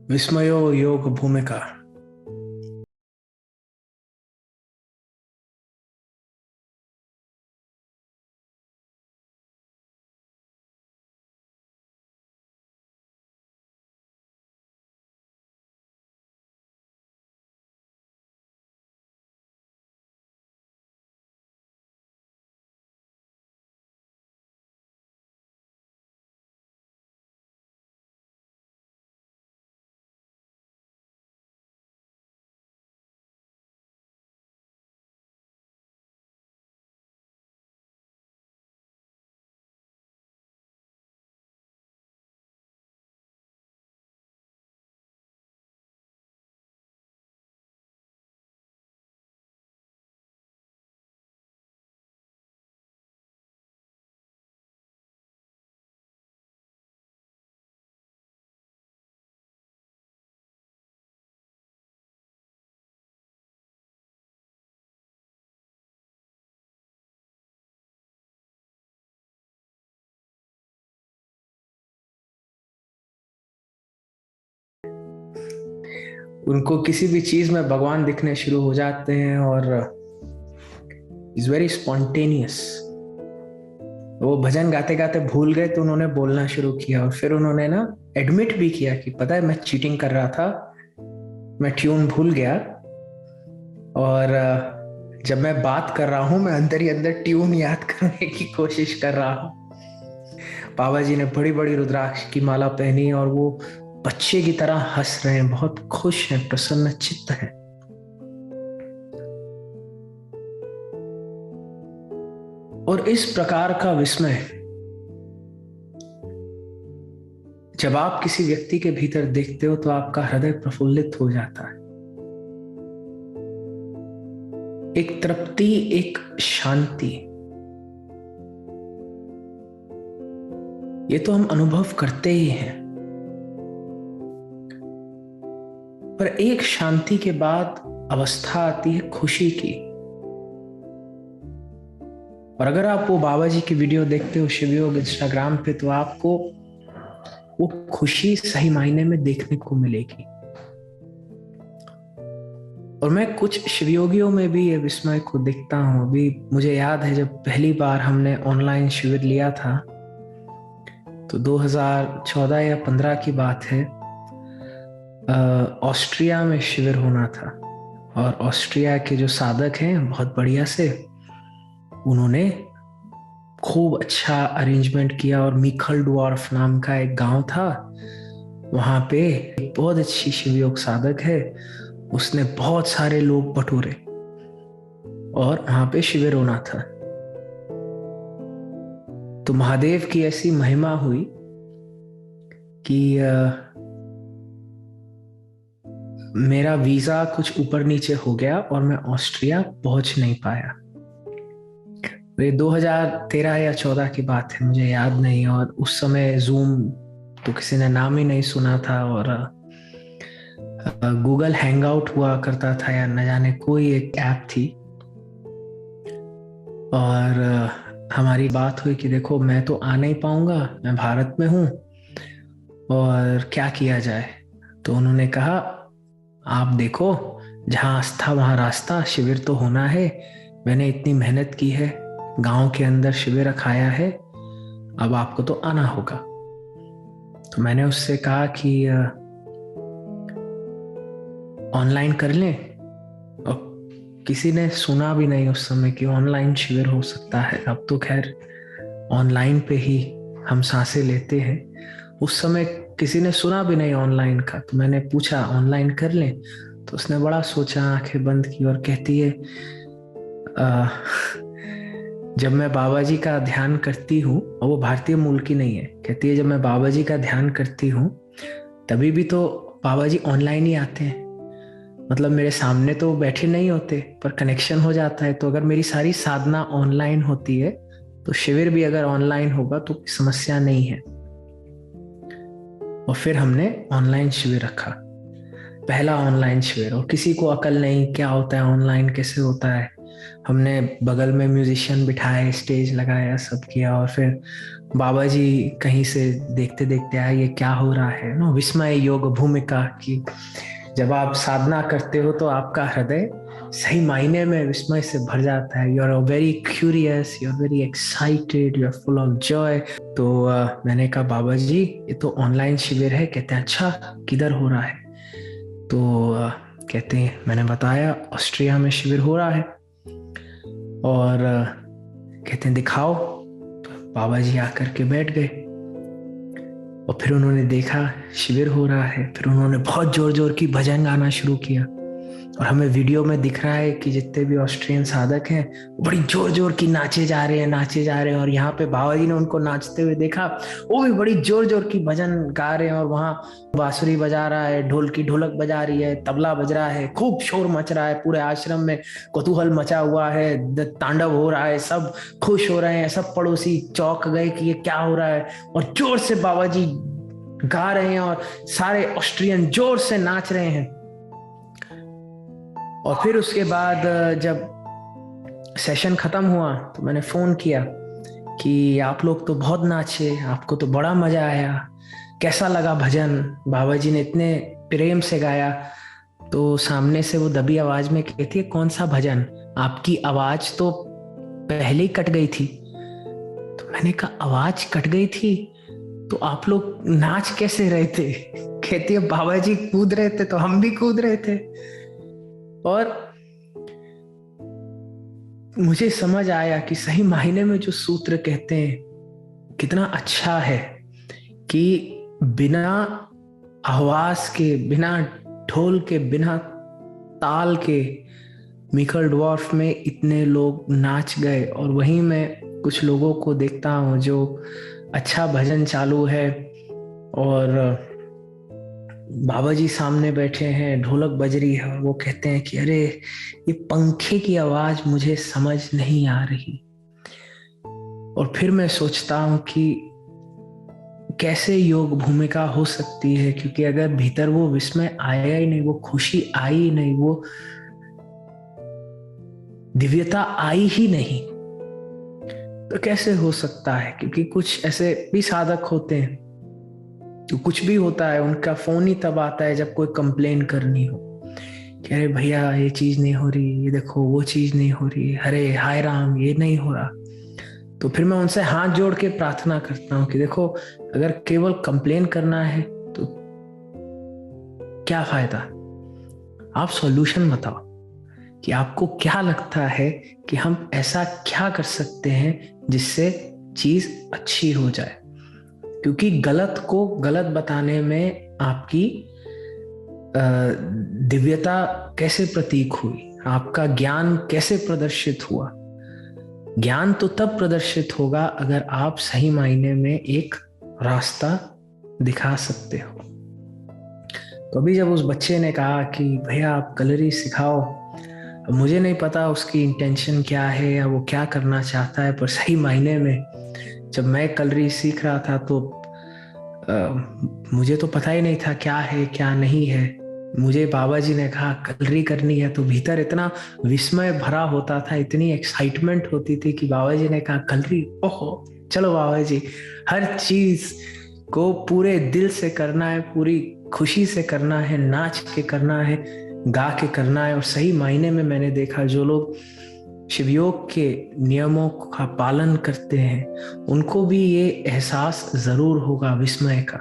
विस्मयो योग भूमिका। उनको किसी भी चीज में भगवान दिखने शुरू हो जाते हैं और इज वेरी स्पॉन्टेनियस। वो भजन गाते गाते भूल गए तो उन्होंने बोलना शुरू किया और फिर उन्होंने ना एडमिट भी किया कि पता है मैं चीटिंग कर रहा था, मैं ट्यून भूल गया। और जब मैं बात कर रहा हूं मैं अंदर ही अंदर ट्यून याद करने की कोशिश कर रहा हूं। बाबा जी ने बड़ी बड़ी रुद्राक्ष की माला पहनी और वो बच्चे की तरह हंस रहे हैं, बहुत खुश हैं, प्रसन्न चित्त हैं। और इस प्रकार का विस्मय जब आप किसी व्यक्ति के भीतर देखते हो तो आपका हृदय प्रफुल्लित हो जाता है। एक तृप्ति, एक शांति, ये तो हम अनुभव करते ही हैं। पर एक शांति के बाद अवस्था आती है खुशी की। और अगर आप वो बाबा जी की वीडियो देखते हो शिवयोग इंस्टाग्राम पे तो आपको वो खुशी सही मायने में देखने को मिलेगी। और मैं कुछ शिवयोगियों में भी ये विस्मय को देखता हूं। अभी मुझे याद है जब पहली बार हमने ऑनलाइन शिविर लिया था तो 2014 या 15 की बात है। ऑस्ट्रिया में शिविर होना था और ऑस्ट्रिया के जो साधक हैं बहुत बढ़िया से उन्होंने खूब अच्छा अरेंजमेंट किया। और मीखल ड्वार्फ नाम का एक गांव था, वहां पे एक बहुत अच्छी शिवयोग साधक है, उसने बहुत सारे लोग बटोरे और वहां पे शिविर होना था। तो महादेव की ऐसी महिमा हुई कि मेरा वीजा कुछ ऊपर नीचे हो गया और मैं ऑस्ट्रिया पहुंच नहीं पाया। ये 2013 या 14 की बात है, मुझे याद नहीं। और उस समय जूम तो किसी ने नाम ही नहीं सुना था और गूगल हैंगआउट हुआ करता था या न जाने कोई एक ऐप थी। और हमारी बात हुई कि देखो मैं तो आ नहीं पाऊंगा, मैं भारत में हूं और क्या किया जाए। तो उन्होंने कहा आप देखो जहां आस्था वहां रास्ता, शिविर तो होना है। मैंने इतनी मेहनत की है, गांव के अंदर शिविर रखाया है, अब आपको तो आना होगा। तो मैंने उससे कहा कि ऑनलाइन कर लें। और किसी ने सुना भी नहीं उस समय कि ऑनलाइन शिविर हो सकता है। अब तो खैर ऑनलाइन पे ही हम सांसें लेते हैं। उस समय किसी ने सुना भी नहीं ऑनलाइन का। तो मैंने पूछा ऑनलाइन कर लें, तो उसने बड़ा सोचा, आंखें बंद की और कहती है "आ, जब मैं बाबा जी का ध्यान करती हूँ", और वो भारतीय मूल की नहीं है, कहती है जब मैं बाबा जी का ध्यान करती हूँ तभी भी तो बाबा जी ऑनलाइन ही आते हैं। मतलब मेरे सामने तो बैठे नहीं होते पर कनेक्शन हो जाता है। तो अगर मेरी सारी साधना ऑनलाइन होती है तो शिविर भी अगर ऑनलाइन होगा तो कोई समस्या नहीं है। और फिर हमने ऑनलाइन शिविर रखा, पहला ऑनलाइन शिविर। और किसी को अकल नहीं क्या होता है ऑनलाइन कैसे होता है, हमने बगल में म्यूजिशियन बिठाए, स्टेज लगाया, सब किया। और फिर बाबा जी कहीं से देखते देखते आए, ये क्या हो रहा है ना, विस्मय योग भूमिका की। जब आप साधना करते हो तो आपका हृदय सही मायने में विस्मय से भर जाता है। You are very curious, you are very excited, you are full of joy. तो मैंने कहा बाबा जी ये तो ऑनलाइन शिविर है। कहते हैं अच्छा, किधर हो रहा है? तो कहते हैं, मैंने बताया ऑस्ट्रिया में शिविर हो रहा है। और कहते हैं दिखाओ। बाबा जी आकर के बैठ गए और फिर उन्होंने देखा शिविर हो रहा है। फिर उन्होंने बहुत जोर जोर की भजन गाना शुरू किया। और हमें वीडियो में दिख रहा है कि जितने भी ऑस्ट्रियन साधक हैं वो बड़ी जोर जोर की नाचे जा रहे हैं, नाचे जा रहे हैं। और यहाँ पे बाबा जी ने उनको नाचते हुए देखा, वो भी बड़ी जोर जोर की भजन गा रहे हैं। और वहाँ बांसुरी बजा रहा है, ढोल की ढोलक बजा रही है, तबला बज रहा है, खूब शोर मच रहा है। पूरे आश्रम में कौतूहल मचा हुआ है, तांडव हो रहा है, सब खुश हो रहे हैं। सब पड़ोसी चौंक गए कि ये क्या हो रहा है। और जोर से बाबा जी गा रहे हैं और सारे ऑस्ट्रियन जोर से नाच रहे हैं। और फिर उसके बाद जब सेशन खत्म हुआ तो मैंने फोन किया कि आप लोग तो बहुत नाचे, आपको तो बड़ा मजा आया, कैसा लगा भजन? बाबा जी ने इतने प्रेम से गाया। तो सामने से वो दबी आवाज में कहती है, कौन सा भजन? आपकी आवाज तो पहले ही कट गई थी। तो मैंने कहा आवाज कट गई थी तो आप लोग नाच कैसे रहे थे? कहती है बाबा जी कूद रहे थे तो हम भी कूद रहे थे। और मुझे समझ आया कि सही मायने में जो सूत्र कहते हैं कितना अच्छा है कि बिना आवाज के, बिना ढोल के, बिना ताल के मिकल डॉर्फ में इतने लोग नाच गए। और वहीं मैं कुछ लोगों को देखता हूँ जो अच्छा भजन चालू है और बाबा जी सामने बैठे हैं, ढोलक बज रही है और वो कहते हैं कि अरे ये पंखे की आवाज मुझे समझ नहीं आ रही। और फिर मैं सोचता हूं कि कैसे योग भूमिका हो सकती है, क्योंकि अगर भीतर वो विस्मय आया ही नहीं, वो खुशी आई ही नहीं, वो दिव्यता आई ही नहीं, तो कैसे हो सकता है? क्योंकि कुछ ऐसे भी साधक होते हैं तो कुछ भी होता है, उनका फोन ही तब आता है जब कोई कंप्लेन करनी हो कि अरे भैया ये चीज नहीं हो रही, ये देखो वो चीज नहीं हो रही, अरे हाय राम ये नहीं हो रहा। तो फिर मैं उनसे हाथ जोड़ के प्रार्थना करता हूँ कि देखो अगर केवल कंप्लेन करना है तो क्या फायदा? आप सॉल्यूशन बताओ कि आपको क्या लगता है कि हम ऐसा क्या कर सकते हैं जिससे चीज अच्छी हो जाए। क्योंकि गलत को गलत बताने में आपकी दिव्यता कैसे प्रतीक हुई, आपका ज्ञान कैसे प्रदर्शित हुआ? ज्ञान तो तब प्रदर्शित होगा अगर आप सही मायने में एक रास्ता दिखा सकते हो। तो अभी जब उस बच्चे ने कहा कि भैया आप कलरी सिखाओ, मुझे नहीं पता उसकी इंटेंशन क्या है या वो क्या करना चाहता है, पर सही मायने में जब मैं कलरी सीख रहा था तो मुझे तो पता ही नहीं था क्या है क्या नहीं है। मुझे बाबा जी ने कहा कलरी करनी है तो भीतर इतना विस्मय भरा होता था, इतनी एक्साइटमेंट होती थी कि बाबा जी ने कहा कलरी, ओहो चलो बाबा जी, हर चीज को पूरे दिल से करना है, पूरी खुशी से करना है, नाच के करना है, गा के करना है। और सही मायने में मैंने देखा जो लोग शिवयोग के नियमों का पालन करते हैं उनको भी ये एहसास जरूर होगा विस्मय का।